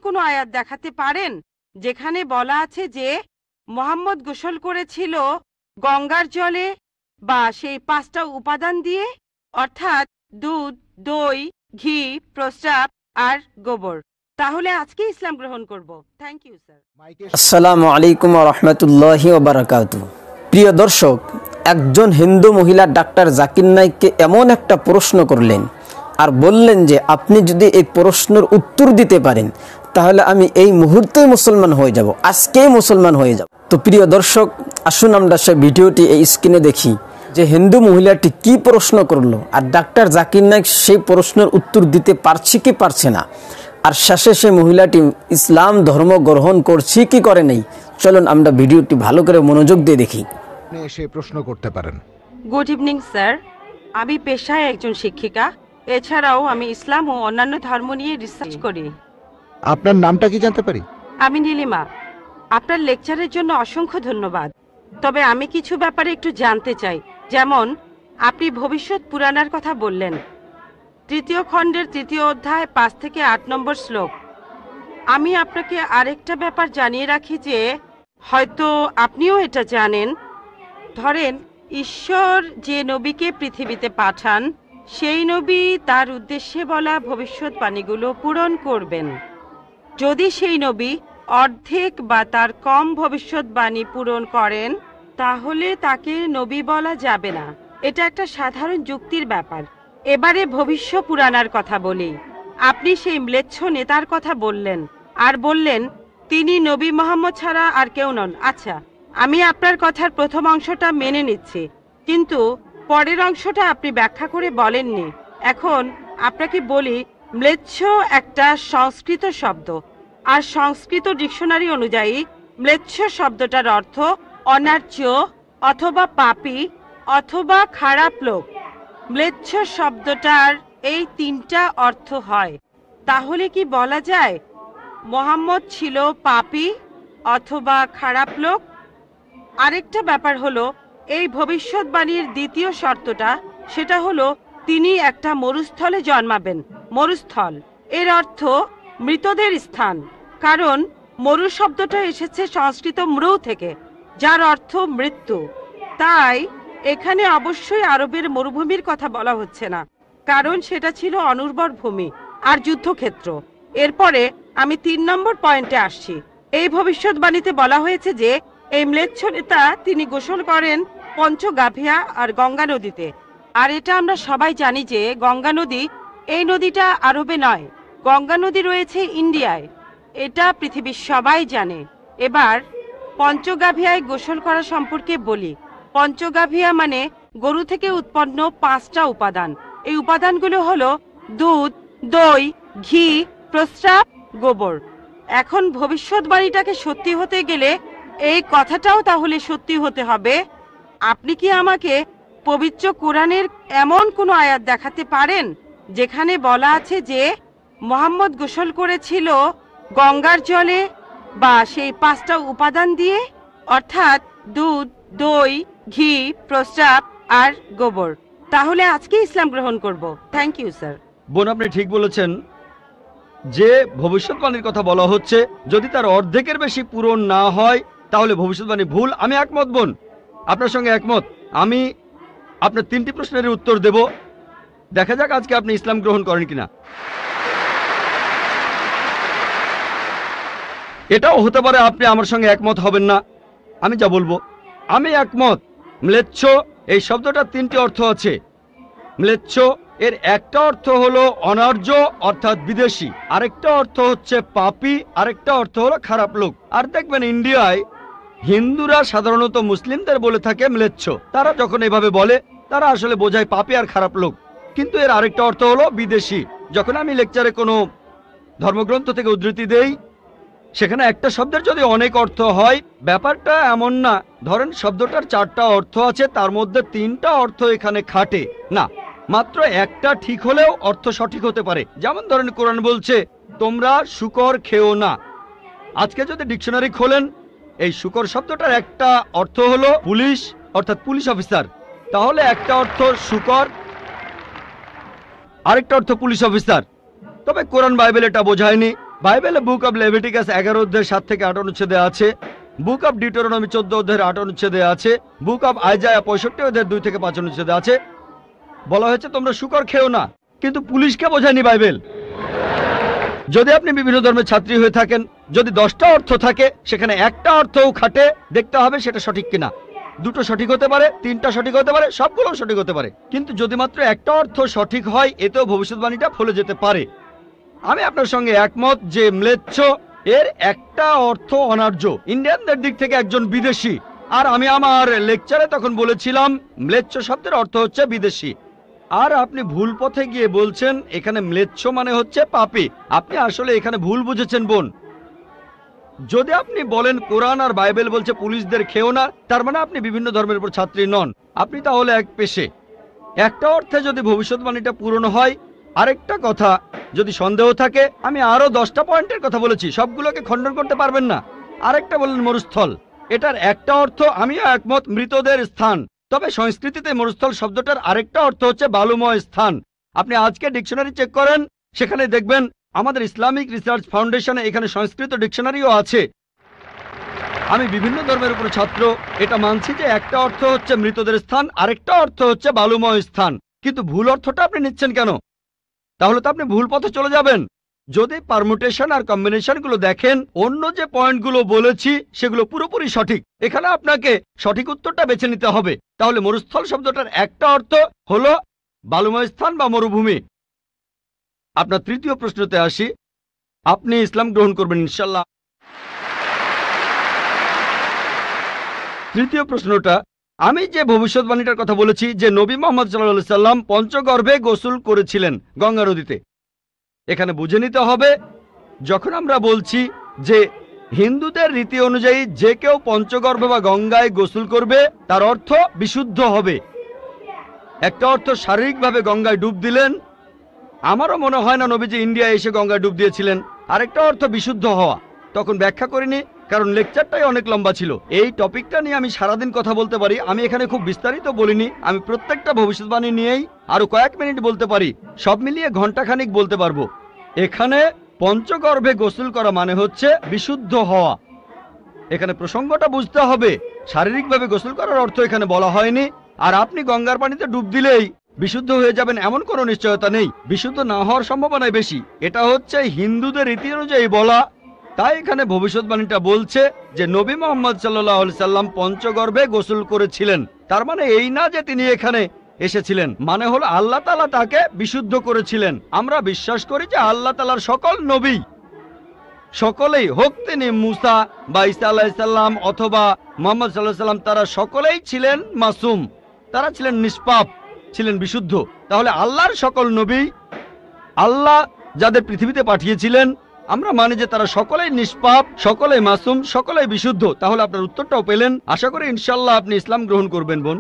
কোনো আয়াত দেখাতে পারেন যেখানে বলা আছে যে মুহাম্মদ গোসল করেছিল গঙ্গার জলে বা সেই 5টা উপাদান দিয়ে, অর্থাৎ দুধ, দই, ঘি, প্রস্রাব আর গোবর? তাহলে আজকে ইসলাম গ্রহণ করব। Thank you sir. আসসালামু আলাইকুম ওয়া রাহমাতুল্লাহি ওয়া বারাকাতুহু। প্রিয় দর্শক, একজন হিন্দু মহিলা ডাক্তার জাকির নায়েককে এমন একটা প্রশ্ন করলেন আর বললেন যে আপনি যদি এই প্রশ্নের উত্তর দিতে পারেন তাহলে আমি এই মুহূর্তেই মুসলমান হয়ে যাব, আজকেই মুসলমান হয়ে যাব। তো প্রিয় দর্শক, আসুন আমরা সেই ভিডিওটি এই স্ক্রিনে দেখি যে হিন্দু মহিলাটি কি প্রশ্ন করলো আর ডাক্তার জাকির নায়েক সেই প্রশ্নের উত্তর দিতে পারছে কি পারছে না, আর শেষে সেই মহিলাটি ইসলাম ধর্ম গ্রহণ করছে কি করে নেই। চলুন আমরা ভিডিওটি ভালো করে মনোযোগ দিয়ে দেখি। আপনি এসে প্রশ্ন করতে পারেন। গুড ইভিনিং স্যার, আমি পেশায় একজন শিক্ষিকা। এছাড়াও আমি ইসলাম ও অন্যান্য ধর্ম নিয়ে রিসার্চ করি। আপনার নামটা কি জানতে পারি? আমি নীলিমা। আপনার লেকচারের জন্য অসংখ্য ধন্যবাদ। তবে আমি কিছু ব্যাপারে একটু জানতে চাই। যেমন আপনি ভবিষ্যৎ পুরাণের কথা বললেন, 3য় খণ্ডের 3য় অধ্যায় 5 থেকে 8 নম্বর শ্লোক। আমি আপনাকে আরেকটা ব্যাপার জানিয়ে রাখি যে হয়তো আপনিও এটা জানেন। ধরেন ঈশ্বর যে নবীকে পৃথিবীতে পাঠান, সেই নবী তার উদ্দেশ্যে বলা ভবিষ্যৎবাণীগুলো পূরণ করবেন। যদি সেই নবী অর্ধেক বা তার কম ভবিষ্যৎবাণী পূরণ করেন তাহলে তাকে নবী বলা যাবে না। এটা একটা সাধারণ যুক্তির ব্যাপার। এবারে ভবিষ্য পুরাণার কথা বলি। আপনি সেই ম্লেচ্ছ নেতার কথা বললেন আর বললেন তিনি নবী মুহাম্মদ ছাড়া আর কেউ নন। আচ্ছা, আমি আপনার কথার প্রথম অংশটা মেনে নিচ্ছি, কিন্তু পরের অংশটা আপনি ব্যাখ্যা করে বলেননি। এখন আপনাকে বলি, ম্লেচ্ছ একটা সংস্কৃত শব্দ, আর সংস্কৃত ডিকশনারি অনুযায়ী ম্লেচ্ছ শব্দটার অর্থ অনার্য অথবা পাপী অথবা খারাপ লোক। ম্লেচ্ছ শব্দটার এই 3টা অর্থ হয়। তাহলে কি বলা যায় মুহাম্মদ ছিল পাপী অথবা খারাপ লোক? আরেকটা ব্যাপার হলো, এই ভবিষ্যৎবাণীর দ্বিতীয় শর্তটা, সেটা হলো তিনি একটা মরুস্থলে জন্মাবেন। মরুস্থল এর অর্থ মৃতদের স্থান, কারণ মরু শব্দটা এসেছে সংস্কৃত মৃ থেকে, যার অর্থ মৃত্যু। তাই এখানে অবশ্যই আরবের মরুভূমির কথা বলা হচ্ছে না, কারণ সেটা ছিল অনুর্বর ভূমি আর যুদ্ধক্ষেত্র। এরপরে আমি 3 নম্বর পয়েন্টে আসছি। এই ভবিষ্যৎবাণীতে বলা হয়েছে যে এই ম্লেচ্ছ নেতা তিনি গোসল করেন পঞ্চগাভিয়া আর গঙ্গা নদীতে। আর এটা আমরা সবাই জানি যে গঙ্গা নদী, এই নদীটা আরবে নয়, গঙ্গা নদী রয়েছে ইন্ডিয়ায়। এটা পৃথিবীর সবাই জানে। এবার পঞ্চগাভিয়ায় গোসল করা সম্পর্কে বলি। পঞ্চগাভিয়া মানে গরু থেকে উৎপন্ন 5টা উপাদান। এই উপাদানগুলো হলো দুধ, দই, ঘি, প্রস্রাব, গোবর। এখন ভবিষ্যৎবাণীটাকে সত্যি হতে গেলে এই কথাটাও তাহলে সত্যি হতে হবে। আপনি কি আমাকে পবিত্র কোরআনের এমন কোনো আয়াত দেখাতে পারেন যেখানে বলা আছে যে মুহাম্মদ গোসল করেছিল গঙ্গার জলে বা সেই 5টা উপাদান দিয়ে, অর্থাৎ দুধ, দই, ঘি, প্রস্রাব আর গোবর? তাহলে আজকে ইসলাম গ্রহণ করব। Thank you sir. বোন, আপনি ঠিক বলেছেন যে ভবিষ্যৎবাণীর কথা বলা হচ্ছে, যদি তার অর্ধেকের বেশি পূরণ না হয় তাহলে ভবিষ্যৎবাণী ভুল। আমি একমত বোন, আপনার সঙ্গে একমত। আমি আপনার 3টি প্রশ্নের উত্তর দেব। দেখা যাক আজকে আপনি ইসলাম গ্রহণ করেন কিনা। এটাও হতে পারে আপনি আমার সঙ্গে একমত হবেন না। আমি যা বলবো, আমি একমত। ম্লেচ্ছ এই শব্দটার 3টি অর্থ আছে। ম্লেচ্ছ এর একটা অর্থ হলো অনার্য অর্থাৎ বিদেশি, আরেকটা অর্থ হচ্ছে পাপী, আরেকটা অর্থ হলো খারাপ লোক। আর দেখবেন ইন্ডিয়ায় হিন্দুরা সাধারণত মুসলিমদের বলে থাকে ম্লেচ্ছ। তারা যখন এভাবে বলে তারা আসলে বোঝায় পাপী আর খারাপ লোক, কিন্তু এর আরেকটা অর্থ হলো বিদেশি। যখন আমি লেকচারে কোনো ধর্মগ্রন্থ থেকে উদ্ধৃতি দেই, সেখানে একটা শব্দের যদি অনেক অর্থ হয়, ব্যাপারটা এমন না ধরেন শব্দটার 4টা অর্থ আছে, তার মধ্যে 3টা অর্থ এখানে খাটে না, মাত্র একটা ঠিক হলেও অর্থ সঠিক হতে পারে। যেমন ধরেন কোরআন বলছে তোমরা শূকর খেও না। আজকে যদি ডিকশনারি খোলেন, এই শূকর শব্দটার একটা অর্থ হলো পুলিশ অর্থাৎ পুলিশ অফিসার, তাহলে একটা অর্থ শূকর, আরেকটা অর্থ পুলিশ অফিসার। তবে কোরআন বাইবেল এটা বোঝায়নি। বাইবেলে বুক অব লেভিটিকাস 11 অধ্যায় 7 থেকে 8 অনুচ্ছেদে আছে, বুক অব ডিউটেরোনমি 14 অধ্যায়ের 8 অনুচ্ছেদে আছে, বুক অব আইজায়া 65 অধ্যায়ের 2 থেকে 5 অনুচ্ছেদে আছে, বলা হয়েছে তোমরা শুকর খেও না। কিন্তু পুলিশকে বোঝায়নি বাইবেল। যদি আপনি বিভিন্ন ধর্মের ছাত্রী হয়ে থাকেন, যদি 10টা অর্থ থাকে সেখানে একটা অর্থও খাটে, দেখতে হবে সেটা সঠিক কিনা। 2টো সঠিক হতে পারে, 3টা সঠিক হতে পারে, সবগুলো সঠিক হতে পারে, কিন্তু যদি মাত্র একটা অর্থ সঠিক হয় এতেও ভবিষ্যৎবাণীটা ফলে যেতে পারে। আমি আপনার সঙ্গে একমত যে ম্লেচ্ছ এর একটা অর্থ অনার্য, ইন্ডিয়ানদের দিক থেকে একজন বিদেশি। আর আমি আমার লেকচারে তখন বলেছিলাম ম্লেচ্ছ শব্দের অর্থ হচ্ছে বিদেশি। আর আপনি ভুল পথে গিয়ে বলছেন এখানে ম্লেচ্ছ মানে হচ্ছে পাপী। আপনি আসলে এখানে ভুল বুঝেছেন বোন। যদি আপনি বলেন কোরআন আর বাইবেল বলছে পুলিশদের খেও না, তার মানে আপনি বিভিন্ন ধর্মের উপর ছাত্রী নন, আপনি তাহলে এক পেশে। একটা অর্থে যদি ভবিষ্যৎবাণীটা পূরণ হয়, আরেকটা কথা যদি সন্দেহ থাকে, আমি আরো 10টা পয়েন্টের কথা বলেছি, সবগুলোকে খণ্ডন করতে পারবেন না। আরেকটা বললেন মরুস্থল, এটার একটা অর্থ আমিও একমত, মৃতদের স্থান। তবে সংস্কৃতিতে মরুস্থল শব্দটার আরেকটা অর্থ হচ্ছে বালুময় স্থান। আপনি আজকে ডিকশনারি চেক করেন, সেখানে দেখবেন আমাদের ইসলামিক রিসার্চ ফাউন্ডেশনে এখানে সংস্কৃত ডিকশনারিও আছে। আমি বিভিন্ন ধর্মের উপর ছাত্র, এটা মানছি যে একটা অর্থ হচ্ছে মৃতদের স্থান, আরেকটা অর্থ হচ্ছে বালুময় স্থান। কিন্তু ভুল অর্থটা আপনি নিচ্ছেন কেন? তাহলে তো আপনি ভুল পথে চলে যাবেন। যদি পারমুটেশন আর কম্বিনেশন গুলো দেখেন, অন্য যে পয়েন্টগুলো বলেছি সেগুলো পুরোপুরি সঠিক। এখানে আপনাকে সঠিক উত্তরটা বেছে নিতে হবে। তাহলে মরুস্থল শব্দটার একটা অর্থ হলো বালুময় স্থান বা মরুভূমি। আপনার তৃতীয় প্রশ্নতে আসি, আপনি ইসলাম গ্রহণ করবেন ইনশাল্লাহ। তৃতীয় প্রশ্নটা, আমি যে ভবিষ্যৎবাণীটার কথা বলেছি যে নবী মোহাম্মদ সাল্লাল্লাহু আলাইহি সাল্লাম পঞ্চগর্ভে গোসল করেছিলেন গঙ্গা নদীতে, এখানে বুঝে নিতে হবে যখন আমরা বলছি যে হিন্দুদের রীতি অনুযায়ী যে কেউ পঞ্চগর্ভে বা গঙ্গায় গোসল করবে তার অর্থ বিশুদ্ধ হবে। একটা অর্থ শারীরিকভাবে গঙ্গায় ডুব দিলেন, আমারও মনে হয় না নবীজি ইন্ডিয়া এসে গঙ্গায় ডুব দিয়েছিলেন। আরেকটা অর্থ বিশুদ্ধ হওয়া, তখন ব্যাখ্যা করিনি কারণ লেকচারটাই অনেক লম্বা ছিল। এই টপিকটা নিয়ে আমি সারাদিন কথা বলতে পারি, আমি এখানে খুব বিস্তারিত বলিনি। আমি প্রত্যেকটা ভবিষ্যৎবাণী নিয়েই আরো কয়েক মিনিট বলতে পারি, সব মিলিয়ে ঘন্টাখানিক বলতে পারবো। এখানে পঞ্চগর্ভে গোসল করা মানে হচ্ছে বিশুদ্ধ হওয়া। এখানে প্রসঙ্গটা বুঝতে হবে, শারীরিকভাবে গোসল করার অর্থ এখানে বলা হয়নি। আর আপনি গঙ্গার পানিতে ডুব দিলেই বিশুদ্ধ হয়ে যাবেন এমন কোনো নিশ্চয়তা নেই, বিশুদ্ধ না হওয়ার সম্ভাবনাই বেশি। এটা হচ্ছে হিন্দুদের রীতি অনুযায়ী বলা। তাই এখানে ভবিষ্যৎবাণীটা বলছে যে নবী মোহাম্মদ সাল্লাল্লাহু আলাইহি সাল্লাম পঞ্চগর্ভে গোসল করেছিলেন। তার মানে এই না যে তিনি এখানে এসেছিলেন, মানে হলো আল্লাহ তাআলা তাকে বিশুদ্ধ করেছিলেন। আমরা বিশ্বাস করি যে আল্লাহ তাআলার সকল নবী, সকলেই হোক তিনি মুসা বা ঈসা আলাইহিস সালাম অথবা মুহাম্মদ সাল্লাল্লাহু আলাইহি সাল্লাম, তারা সকলেই ছিলেন মাসুম, তারা ছিলেন নিষ্পাপ, ছিলেন বিশুদ্ধ। তাহলে আল্লাহর সকল নবী, আল্লাহ যাদের পৃথিবীতে পাঠিয়েছিলেন, আমরা মানি যে তারা সকলেই নিষ্পাপ, সকলেই মাসুম, সকলেই বিশুদ্ধ। তাহলে আপনার উত্তরটাও পেলেন। আশা করি ইনশাআল্লাহ আপনি ইসলাম গ্রহণ করবেন বোন।